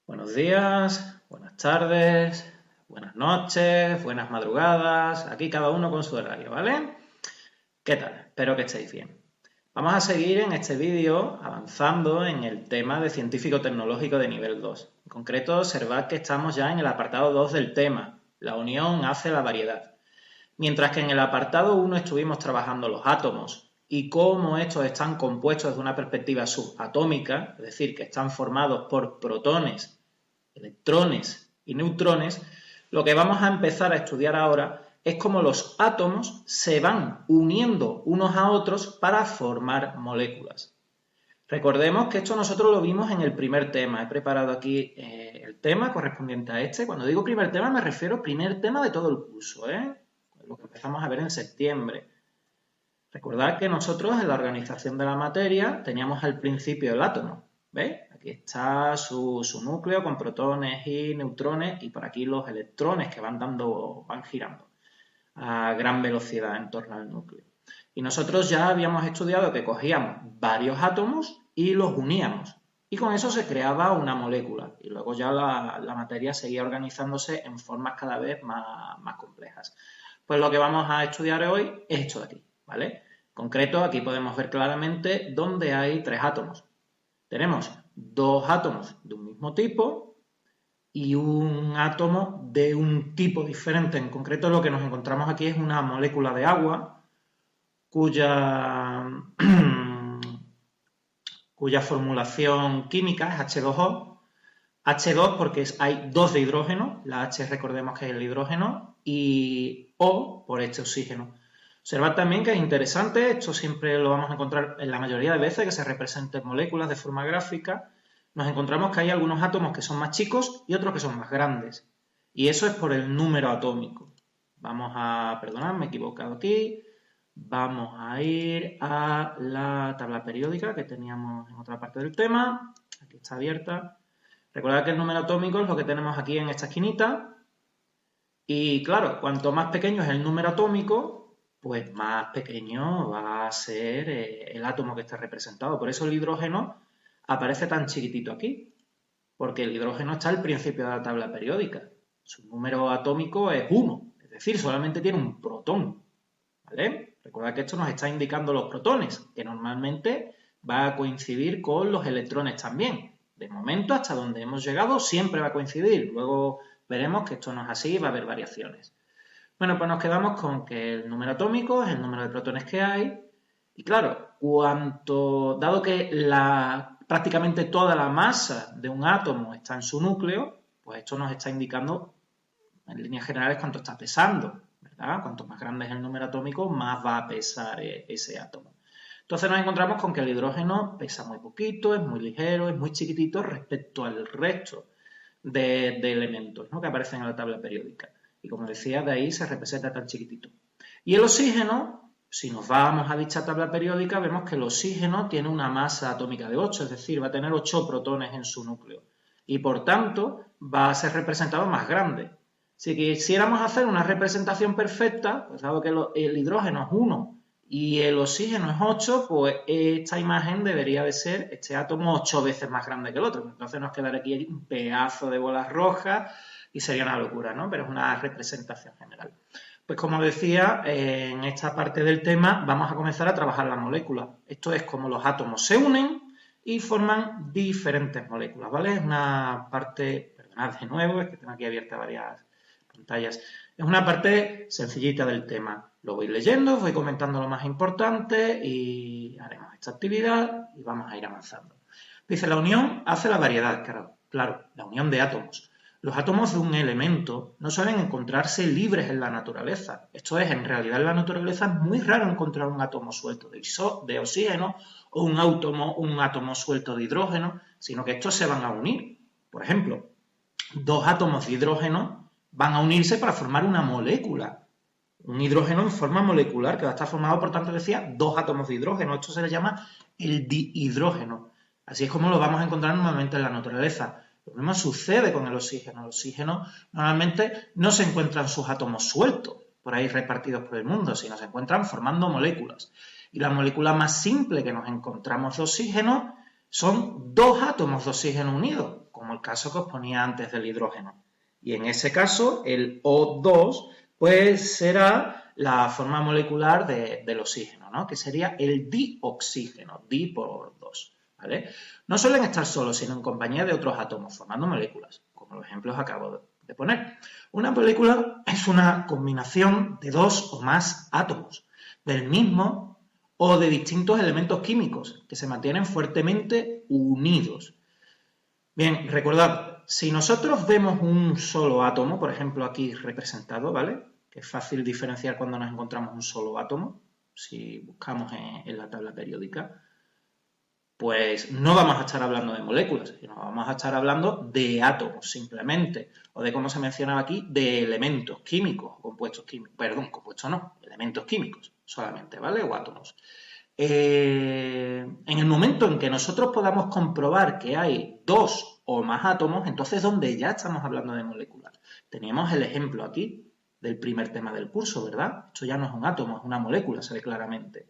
Buenos días, buenas tardes, buenas noches, buenas madrugadas, aquí cada uno con su horario, ¿vale? ¿Qué tal? Espero que estéis bien. Vamos a seguir en este vídeo avanzando en el tema de científico-tecnológico de nivel 2. En concreto, observad que estamos ya en el apartado 2 del tema, la unión hace la variedad. Mientras que en el apartado 1 estuvimos trabajando los átomos y cómo estos están compuestos desde una perspectiva subatómica, es decir, que están formados por protones, electrones y neutrones, lo que vamos a empezar a estudiar ahora es cómo los átomos se van uniendo unos a otros para formar moléculas. Recordemos que esto nosotros lo vimos en el primer tema. He preparado aquí el tema correspondiente a este. Cuando digo primer tema me refiero al primer tema de todo el curso, lo que empezamos a ver en septiembre. Recordad que nosotros en la organización de la materia teníamos al principio el átomo, ¿veis? Aquí está su núcleo con protones y neutrones y por aquí los electrones que van girando a gran velocidad en torno al núcleo. Y nosotros ya habíamos estudiado que cogíamos varios átomos y los uníamos. Y con eso se creaba una molécula. Y luego ya la materia seguía organizándose en formas cada vez más complejas. Pues lo que vamos a estudiar hoy es esto de aquí, ¿vale? En concreto, aquí podemos ver claramente dónde hay tres átomos. Tenemos dos átomos de un mismo tipo y un átomo de un tipo diferente. En concreto, lo que nos encontramos aquí es una molécula de agua cuya, cuya formulación química es H2O. H2 porque hay dos de hidrógeno, la H recordemos que es el hidrógeno, y O por este oxígeno. Observad también que es interesante, esto siempre lo vamos a encontrar en la mayoría de veces que se representen moléculas de forma gráfica, nos encontramos que hay algunos átomos que son más chicos y otros que son más grandes. Y eso es por el número atómico. Perdonad, me he equivocado aquí. Vamos a ir a la tabla periódica que teníamos en otra parte del tema. Aquí está abierta. Recordad que el número atómico es lo que tenemos aquí en esta esquinita. Y claro, cuanto más pequeño es el número atómico, pues más pequeño va a ser el átomo que está representado. Por eso el hidrógeno aparece tan chiquitito aquí, porque el hidrógeno está al principio de la tabla periódica. Su número atómico es 1, es decir, solamente tiene un protón, ¿vale? Recordad que esto nos está indicando los protones, que normalmente va a coincidir con los electrones también. De momento, hasta donde hemos llegado, siempre va a coincidir. Luego veremos que esto no es así y va a haber variaciones. Bueno, pues nos quedamos con que el número atómico es el número de protones que hay. Y claro, dado que prácticamente toda la masa de un átomo está en su núcleo, pues esto nos está indicando en líneas generales cuánto está pesando, ¿verdad? Cuanto más grande es el número atómico, más va a pesar ese átomo. Entonces nos encontramos con que el hidrógeno pesa muy poquito, es muy ligero, es muy chiquitito respecto al resto de elementos, ¿no?, que aparecen en la tabla periódica. Y como decía, de ahí se representa tan chiquitito. Y el oxígeno, si nos vamos a dicha tabla periódica, vemos que el oxígeno tiene una masa atómica de 8, es decir, va a tener 8 protones en su núcleo. Y por tanto, va a ser representado más grande. Si quisiéramos hacer una representación perfecta, pues dado que el hidrógeno es 1 y el oxígeno es 8, pues esta imagen debería de ser este átomo 8 veces más grande que el otro. Entonces nos quedaría aquí un pedazo de bolas rojas y sería una locura, ¿no? Pero es una representación general. Pues como decía, en esta parte del tema vamos a comenzar a trabajar la molécula. Esto es como los átomos se unen y forman diferentes moléculas, ¿vale? Es una parte, perdonad de nuevo, es que tengo aquí abiertas varias pantallas. Es una parte sencillita del tema. Lo voy leyendo, voy comentando lo más importante y haremos esta actividad y vamos a ir avanzando. Dice, la unión hace la variedad, claro, la unión de átomos. Los átomos de un elemento no suelen encontrarse libres en la naturaleza. Esto es, en realidad en la naturaleza es muy raro encontrar un átomo suelto de oxígeno o un átomo suelto de hidrógeno, sino que estos se van a unir. Por ejemplo, dos átomos de hidrógeno van a unirse para formar una molécula. Un hidrógeno en forma molecular que va a estar formado, por tanto, decía, dos átomos de hidrógeno. Esto se le llama el dihidrógeno. Así es como lo vamos a encontrar normalmente en la naturaleza. Lo mismo sucede con el oxígeno. El oxígeno normalmente no se encuentran sus átomos sueltos por ahí repartidos por el mundo, sino se encuentran formando moléculas. Y la molécula más simple que nos encontramos de oxígeno son dos átomos de oxígeno unidos, como el caso que os ponía antes del hidrógeno. Y en ese caso, el O2, pues será la forma molecular del oxígeno, ¿no? Que sería el dioxígeno, di por 2, ¿vale? No suelen estar solos, sino en compañía de otros átomos, formando moléculas, como los ejemplos que acabo de poner. Una molécula es una combinación de dos o más átomos del mismo o de distintos elementos químicos que se mantienen fuertemente unidos. Bien, recordad, si nosotros vemos un solo átomo, por ejemplo aquí representado, ¿vale? Que es fácil diferenciar cuando nos encontramos un solo átomo, si buscamos en la tabla periódica, pues no vamos a estar hablando de moléculas, sino vamos a estar hablando de átomos simplemente, o de, como se mencionaba aquí, de elementos químicos, compuestos químicos, perdón, compuestos no, elementos químicos solamente, ¿vale? O átomos. En el momento en que nosotros podamos comprobar que hay dos o más átomos, entonces donde ya estamos hablando de moléculas. Teníamos el ejemplo aquí del primer tema del curso, ¿verdad? Esto ya no es un átomo, es una molécula, se ve claramente.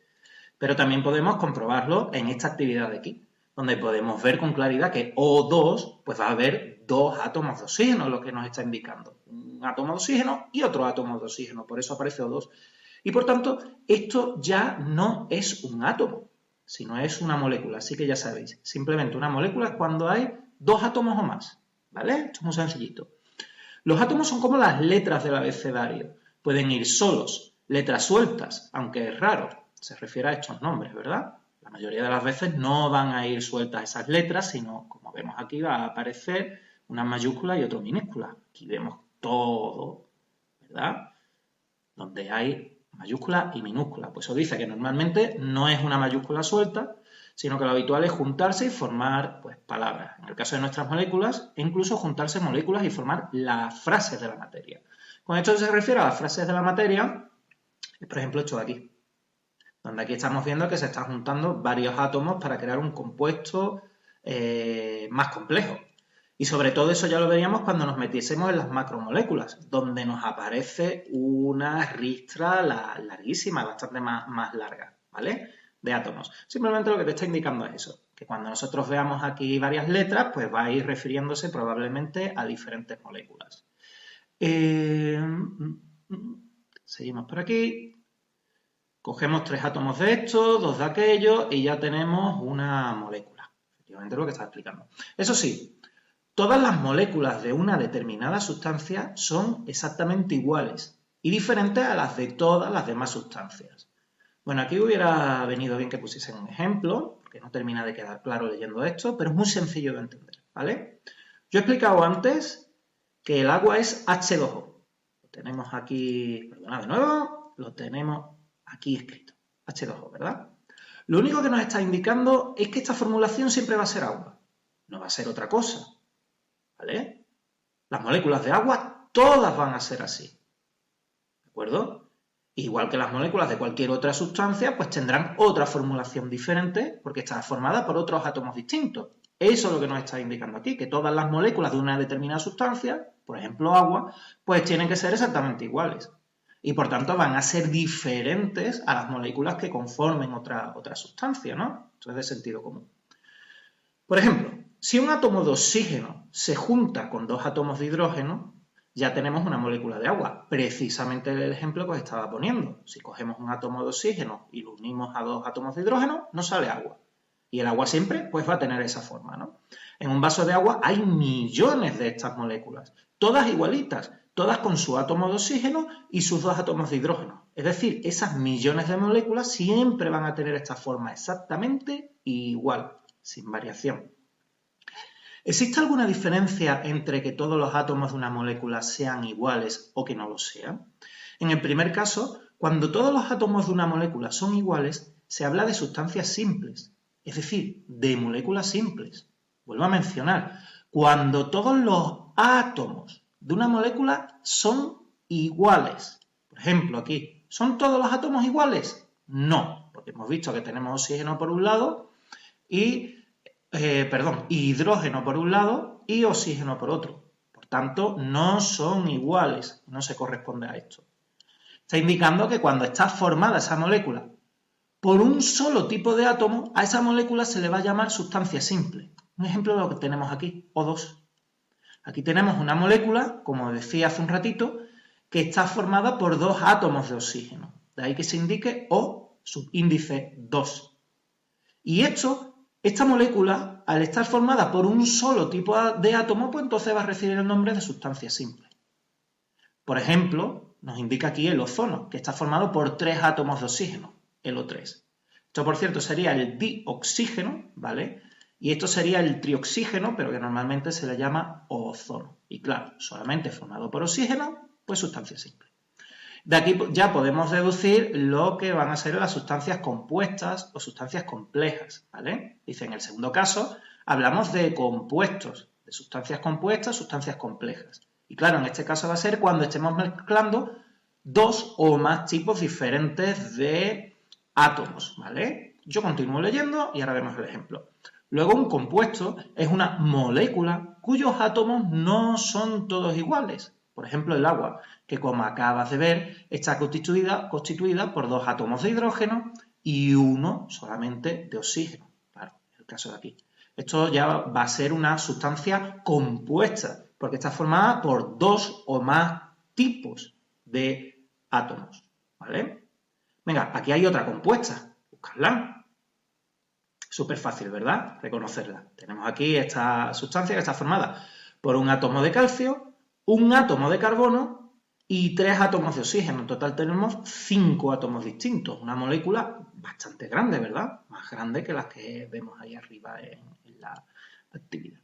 Pero también podemos comprobarlo en esta actividad de aquí, donde podemos ver con claridad que O2, pues va a haber dos átomos de oxígeno, lo que nos está indicando. Un átomo de oxígeno y otro átomo de oxígeno, por eso aparece O2. Y por tanto, esto ya no es un átomo, sino es una molécula. Así que ya sabéis, simplemente una molécula es cuando hay dos átomos o más, ¿vale? Esto es muy sencillito. Los átomos son como las letras del abecedario. Pueden ir solos, letras sueltas, aunque es raro. Se refiere a estos nombres, ¿verdad? La mayoría de las veces no van a ir sueltas esas letras, sino, como vemos aquí, va a aparecer una mayúscula y otra minúscula. Aquí vemos todo, ¿verdad? Donde hay mayúscula y minúscula. Pues os dice que normalmente no es una mayúscula suelta, sino que lo habitual es juntarse y formar pues, palabras. En el caso de nuestras moléculas, e incluso juntarse moléculas y formar las frases de la materia. Con esto se refiere a las frases de la materia, por ejemplo, esto de aquí, donde aquí estamos viendo que se están juntando varios átomos para crear un compuesto más complejo. Y sobre todo eso ya lo veríamos cuando nos metiésemos en las macromoléculas, donde nos aparece una ristra larguísima, bastante más larga, ¿vale? De átomos. Simplemente lo que te está indicando es eso, que cuando nosotros veamos aquí varias letras, pues va a ir refiriéndose probablemente a diferentes moléculas. Seguimos por aquí. Cogemos 3 átomos de estos, 2 de aquellos y ya tenemos una molécula. Efectivamente lo que está explicando. Eso sí, todas las moléculas de una determinada sustancia son exactamente iguales y diferentes a las de todas las demás sustancias. Bueno, aquí hubiera venido bien que pusiesen un ejemplo, porque no termina de quedar claro leyendo esto, pero es muy sencillo de entender, ¿vale? Yo he explicado antes que el agua es H2O. Lo tenemos aquí, perdonad de nuevo, lo tenemos aquí escrito, H2O, ¿verdad? Lo único que nos está indicando es que esta formulación siempre va a ser agua, no va a ser otra cosa, ¿vale? Las moléculas de agua todas van a ser así, ¿de acuerdo? Igual que las moléculas de cualquier otra sustancia, pues tendrán otra formulación diferente porque estará formada por otros átomos distintos. Eso es lo que nos está indicando aquí, que todas las moléculas de una determinada sustancia, por ejemplo agua, pues tienen que ser exactamente iguales. Y por tanto van a ser diferentes a las moléculas que conformen otra sustancia, ¿no? Esto es de sentido común. Por ejemplo, si un átomo de oxígeno se junta con 2 átomos de hidrógeno, ya tenemos una molécula de agua. Precisamente el ejemplo que os estaba poniendo. Si cogemos un átomo de oxígeno y lo unimos a 2 átomos de hidrógeno, nos sale agua. Y el agua siempre pues, va a tener esa forma, ¿no? En un vaso de agua hay millones de estas moléculas, todas igualitas, todas con su átomo de oxígeno y sus 2 átomos de hidrógeno. Es decir, esas millones de moléculas siempre van a tener esta forma exactamente igual, sin variación. ¿Existe alguna diferencia entre que todos los átomos de una molécula sean iguales o que no lo sean? En el primer caso, cuando todos los átomos de una molécula son iguales, se habla de sustancias simples, es decir, de moléculas simples. Vuelvo a mencionar, cuando todos los átomos de una molécula son iguales. Por ejemplo, aquí, ¿son todos los átomos iguales? No, porque hemos visto que tenemos oxígeno por un lado y hidrógeno por un lado y oxígeno por otro. Por tanto, no son iguales, no se corresponde a esto. Está indicando que cuando está formada esa molécula por un solo tipo de átomo, a esa molécula se le va a llamar sustancia simple. Un ejemplo de lo que tenemos aquí, O2. Aquí tenemos una molécula, como decía hace un ratito, que está formada por 2 átomos de oxígeno. De ahí que se indique O subíndice 2. Y esta molécula, al estar formada por un solo tipo de átomo, pues entonces va a recibir el nombre de sustancia simple. Por ejemplo, nos indica aquí el ozono, que está formado por 3 átomos de oxígeno, el O3. Esto, por cierto, sería el dioxígeno, ¿vale? Y esto sería el trioxígeno, pero que normalmente se le llama ozono. Y claro, solamente formado por oxígeno, pues sustancia simple. De aquí ya podemos deducir lo que van a ser las sustancias compuestas o sustancias complejas, ¿vale? Dice, en el segundo caso, hablamos de compuestos, de sustancias compuestas, sustancias complejas. Y claro, en este caso va a ser cuando estemos mezclando 2 o más tipos diferentes de átomos, ¿vale? Yo continúo leyendo y ahora vemos el ejemplo. Luego, un compuesto es una molécula cuyos átomos no son todos iguales. Por ejemplo, el agua, que como acabas de ver, está constituida por 2 átomos de hidrógeno y 1 solamente de oxígeno. Claro, en el caso de aquí. Esto ya va a ser una sustancia compuesta, porque está formada por 2 o más tipos de átomos, ¿vale? Venga, aquí hay otra compuesta, buscarla. Súper fácil, ¿verdad? Reconocerla. Tenemos aquí esta sustancia que está formada por un átomo de calcio, un átomo de carbono y 3 átomos de oxígeno. En total tenemos 5 átomos distintos. Una molécula bastante grande, ¿verdad? Más grande que las que vemos ahí arriba en la actividad.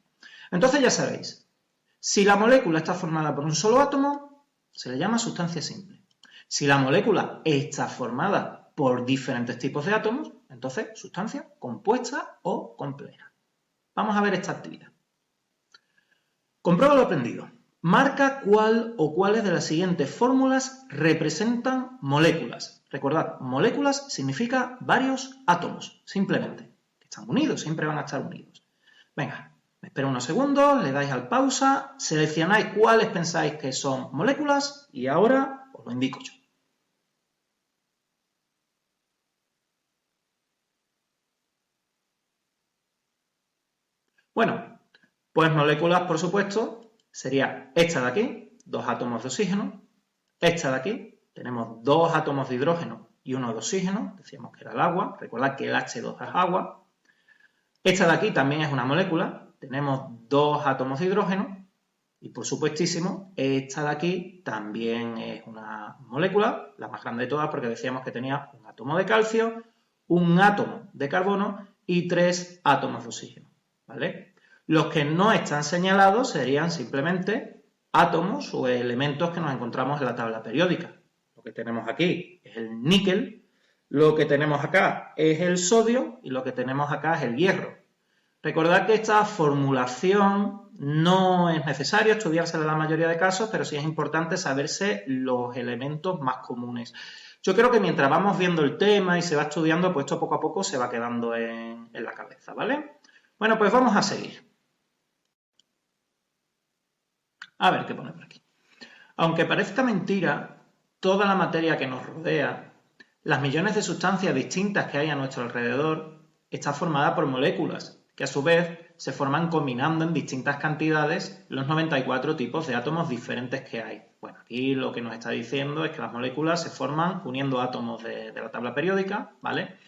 Entonces ya sabéis, si la molécula está formada por un solo átomo, se le llama sustancia simple. Si la molécula está formada por diferentes tipos de átomos, entonces sustancia compuesta o compleja. Vamos a ver esta actividad. Comprueba lo aprendido. Marca cuál o cuáles de las siguientes fórmulas representan moléculas. Recordad, moléculas significa varios átomos, simplemente, que están unidos, siempre van a estar unidos. Venga, me espero unos segundos, le dais al pausa, seleccionáis cuáles pensáis que son moléculas y ahora os lo indico yo. Bueno, pues moléculas, por supuesto, sería esta de aquí, 2 átomos de oxígeno. Esta de aquí, tenemos 2 átomos de hidrógeno y 1 de oxígeno, decíamos que era el agua. Recordad que el H2 es agua. Esta de aquí también es una molécula, tenemos 2 átomos de hidrógeno. Y por supuestísimo, esta de aquí también es una molécula, la más grande de todas, porque decíamos que tenía un átomo de calcio, un átomo de carbono y 3 átomos de oxígeno, ¿vale? Los que no están señalados serían simplemente átomos o elementos que nos encontramos en la tabla periódica. Lo que tenemos aquí es el níquel, lo que tenemos acá es el sodio y lo que tenemos acá es el hierro. Recordad que esta formulación no es necesario estudiársela en la mayoría de casos, pero sí es importante saberse los elementos más comunes. Yo creo que mientras vamos viendo el tema y se va estudiando, pues esto poco a poco se va quedando en la cabeza, ¿vale? Bueno, pues vamos a seguir. A ver qué pone por aquí. Aunque parezca mentira, toda la materia que nos rodea, las millones de sustancias distintas que hay a nuestro alrededor, está formada por moléculas, que a su vez se forman combinando en distintas cantidades los 94 tipos de átomos diferentes que hay. Bueno, aquí lo que nos está diciendo es que las moléculas se forman uniendo átomos de la tabla periódica, ¿vale?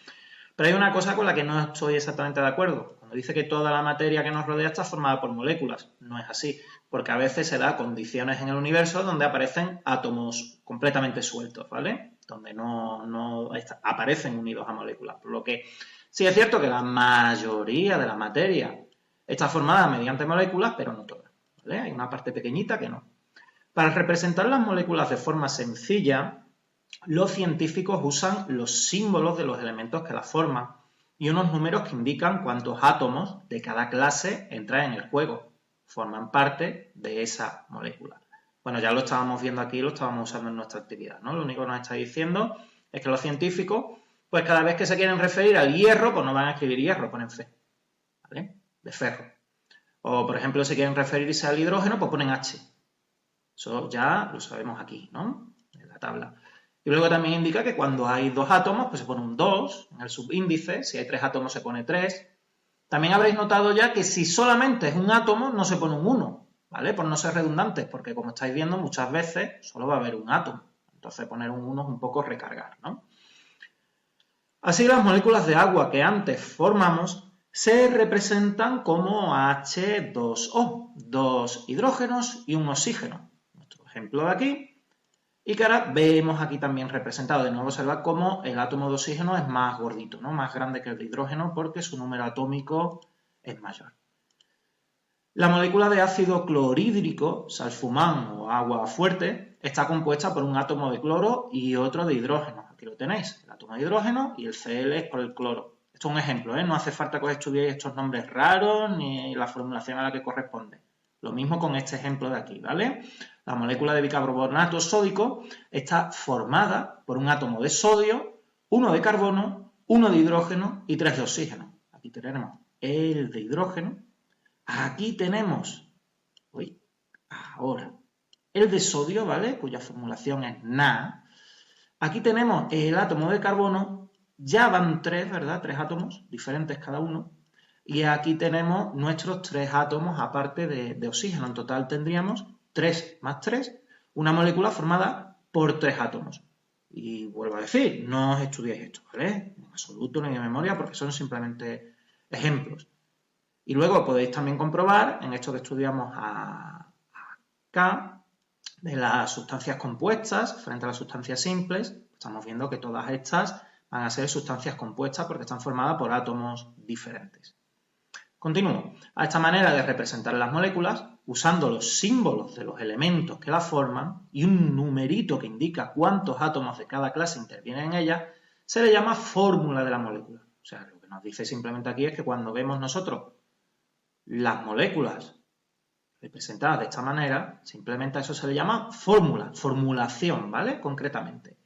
Pero hay una cosa con la que no estoy exactamente de acuerdo. Cuando dice que toda la materia que nos rodea está formada por moléculas, no es así, porque a veces se da condiciones en el universo donde aparecen átomos completamente sueltos, ¿vale? Donde no aparecen unidos a moléculas, por lo que sí es cierto que la mayoría de la materia está formada mediante moléculas, pero no toda, ¿vale? Hay una parte pequeñita que no. Para representar las moléculas de forma sencilla, los científicos usan los símbolos de los elementos que las forman y unos números que indican cuántos átomos de cada clase entran en el juego, forman parte de esa molécula. Bueno, ya lo estábamos viendo aquí, lo estábamos usando en nuestra actividad, ¿no? Lo único que nos está diciendo es que los científicos, pues cada vez que se quieren referir al hierro, pues no van a escribir hierro, ponen Fe, ¿vale? De ferro. O, por ejemplo, si quieren referirse al hidrógeno, pues ponen H. Eso ya lo sabemos aquí, ¿no? En la tabla. Y luego también indica que cuando hay 2 átomos, pues se pone un 2 en el subíndice. Si hay 3 átomos, se pone 3. También habréis notado ya que si solamente es un átomo, no se pone un 1. ¿vale? Por no ser redundantes, porque como estáis viendo, muchas veces solo va a haber un átomo. Entonces poner un 1 es un poco recargar, ¿no? Así las moléculas de agua que antes formamos se representan como H2O, dos hidrógenos y un oxígeno. Nuestro ejemplo de aquí. Y que ahora vemos aquí también representado. De nuevo observad cómo el átomo de oxígeno es más gordito, ¿no? Más grande que el de hidrógeno porque su número atómico es mayor. La molécula de ácido clorhídrico, salfumán o agua fuerte, está compuesta por un átomo de cloro y otro de hidrógeno. Aquí lo tenéis, el átomo de hidrógeno y el Cl es por el cloro. Esto es un ejemplo, ¿eh? No hace falta que os estudiéis estos nombres raros ni la formulación a la que corresponde. Lo mismo con este ejemplo de aquí, ¿vale? La molécula de bicarbonato sódico está formada por un átomo de sodio, uno de carbono, uno de hidrógeno y 3 de oxígeno. Aquí tenemos el de hidrógeno. Aquí tenemos, ahora, el de sodio, ¿vale? Cuya formulación es Na. Aquí tenemos el átomo de carbono. Ya van 3, ¿verdad? 3 átomos, diferentes cada uno. Y aquí tenemos nuestros 3 átomos aparte de oxígeno. En total tendríamos 3 más 3, una molécula formada por 3 átomos. Y vuelvo a decir, no os estudiéis esto, ¿vale? En absoluto ni de memoria porque son simplemente ejemplos. Y luego podéis también comprobar en esto que estudiamos acá, de las sustancias compuestas frente a las sustancias simples, estamos viendo que todas estas van a ser sustancias compuestas porque están formadas por átomos diferentes. Continúo. A esta manera de representar las moléculas, usando los símbolos de los elementos que las forman y un numerito que indica cuántos átomos de cada clase intervienen en ellas, se le llama fórmula de la molécula. O sea, lo que nos dice simplemente aquí es que cuando vemos nosotros las moléculas representadas de esta manera, simplemente a eso se le llama fórmula, formulación, ¿vale? Concretamente.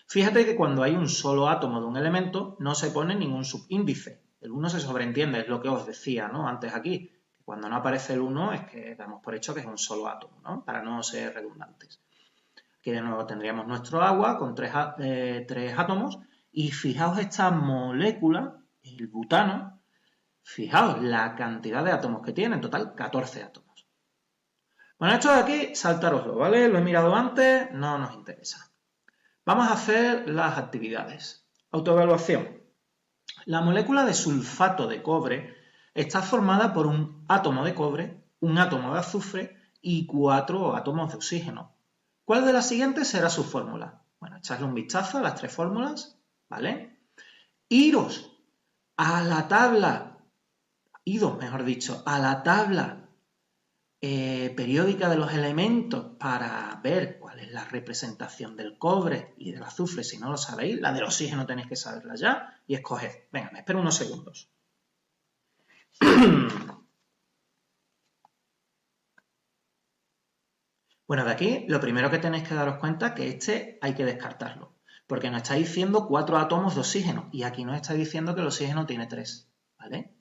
Fíjate que cuando hay un solo átomo de un elemento no se pone ningún subíndice. El 1 se sobreentiende, es lo que os decía, ¿no? Antes aquí. Cuando no aparece el 1 es que damos por hecho que es un solo átomo, ¿no? Para no ser redundantes. Aquí de nuevo tendríamos nuestro agua con 3 átomos y fijaos esta molécula, el butano, fijaos la cantidad de átomos que tiene, en total 14 átomos. Bueno, esto de aquí, saltároslo, ¿vale? Lo he mirado antes, no nos interesa. Vamos a hacer las actividades. Autoevaluación. La molécula de sulfato de cobre está formada por un átomo de cobre, un átomo de azufre y 4 átomos de oxígeno. ¿Cuál de las siguientes será su fórmula? Bueno, echadle un vistazo a las 3 fórmulas, ¿vale? Iros a la tabla, a la tabla periódica de los elementos para ver cuál es la representación del cobre y del azufre, si no lo sabéis. La del oxígeno tenéis que saberla ya y escoged. Venga, me espero unos segundos. Bueno, de aquí lo primero que tenéis que daros cuenta es que este hay que descartarlo, porque nos está diciendo 4 átomos de oxígeno y aquí nos está diciendo que el oxígeno tiene 3, ¿vale?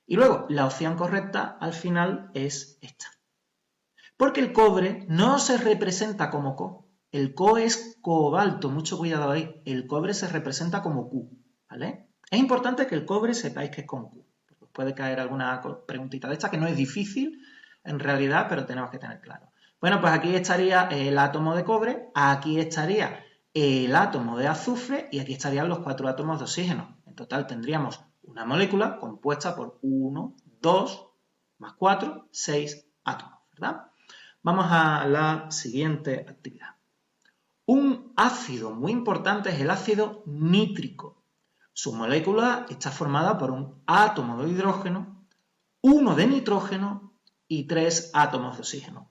Y luego, la opción correcta al final es esta. Porque el cobre no se representa como Co. El Co es cobalto, mucho cuidado ahí. El cobre se representa como Q, ¿vale? Es importante que el cobre sepáis que es con Q. Porque os puede caer alguna preguntita de esta que no es difícil en realidad, pero tenemos que tener claro. Bueno, pues aquí estaría el átomo de cobre, aquí estaría el átomo de azufre y aquí estarían los 4 átomos de oxígeno. En total tendríamos una molécula compuesta por 1, 2, más 4, 6 átomos, ¿verdad? Vamos a la siguiente actividad. Un ácido muy importante es el ácido nítrico. Su molécula está formada por un átomo de hidrógeno, 1 de nitrógeno y 3 átomos de oxígeno.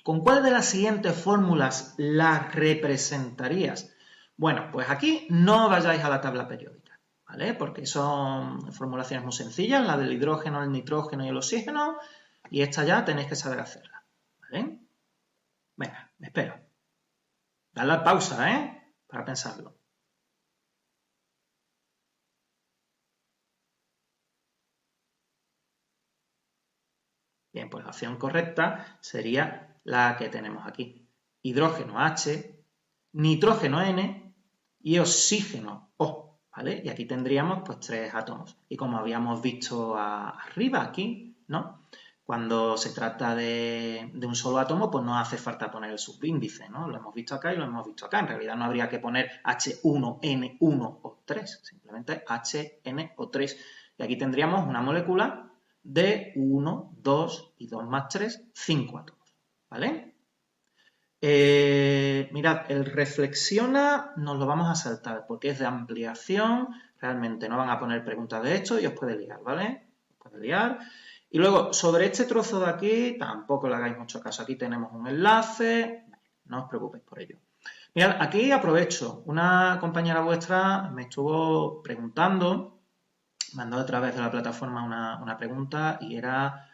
¿Con cuál de las siguientes fórmulas las representarías? Bueno, pues aquí no vayáis a la tabla periódica, ¿vale? Porque son formulaciones muy sencillas, la del hidrógeno, el nitrógeno y el oxígeno, y esta ya tenéis que saber hacerla, ¿vale? Venga, me espero. Dale a pausa, para pensarlo. Bien, pues la opción correcta sería la que tenemos aquí. Hidrógeno H, nitrógeno N y oxígeno O, ¿vale? Y aquí tendríamos pues 3 átomos. Y como habíamos visto arriba aquí, ¿no? Cuando se trata de un solo átomo, pues no hace falta poner el subíndice, ¿no? Lo hemos visto acá y lo hemos visto acá. En realidad no habría que poner H1N1O3, simplemente HNO3. Y aquí tendríamos una molécula de 1, 2 y 2 más 3, 5 átomos, ¿vale? Mirad, el reflexiona nos lo vamos a saltar porque es de ampliación, realmente no van a poner preguntas de esto y os puede liar, ¿vale? Os puede liar. Y luego, sobre este trozo de aquí, tampoco le hagáis mucho caso, aquí tenemos un enlace, no os preocupéis por ello. Mirad, aquí aprovecho, una compañera vuestra me estuvo preguntando, mandó a través de la plataforma una pregunta y era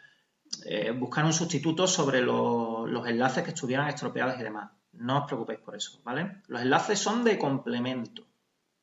buscar un sustituto sobre los enlaces que estuvieran estropeados y demás. No os preocupéis por eso, ¿vale? Los enlaces son de complemento,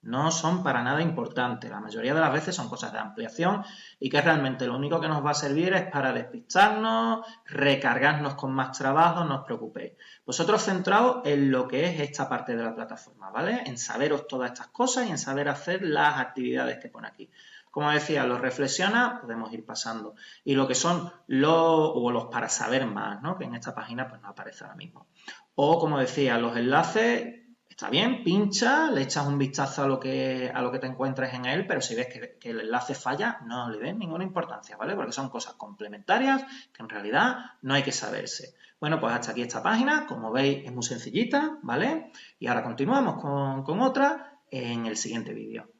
no son para nada importantes. La mayoría de las veces son cosas de ampliación y que realmente lo único que nos va a servir es para despistarnos, recargarnos con más trabajo, no os preocupéis. Vosotros centraos en lo que es esta parte de la plataforma, ¿vale? En saberos todas estas cosas y en saber hacer las actividades que pone aquí. Como decía, los reflexiona, podemos ir pasando. Y lo que son los para saber más, ¿no? Que en esta página pues no aparece ahora mismo. O, como decía, los enlaces, está bien, pincha, le echas un vistazo a lo que te encuentres en él, pero si ves que el enlace falla, no le des ninguna importancia, ¿vale? Porque son cosas complementarias que en realidad no hay que saberse. Bueno, pues hasta aquí esta página, como veis es muy sencillita, ¿vale? Y ahora continuamos con otra en el siguiente vídeo.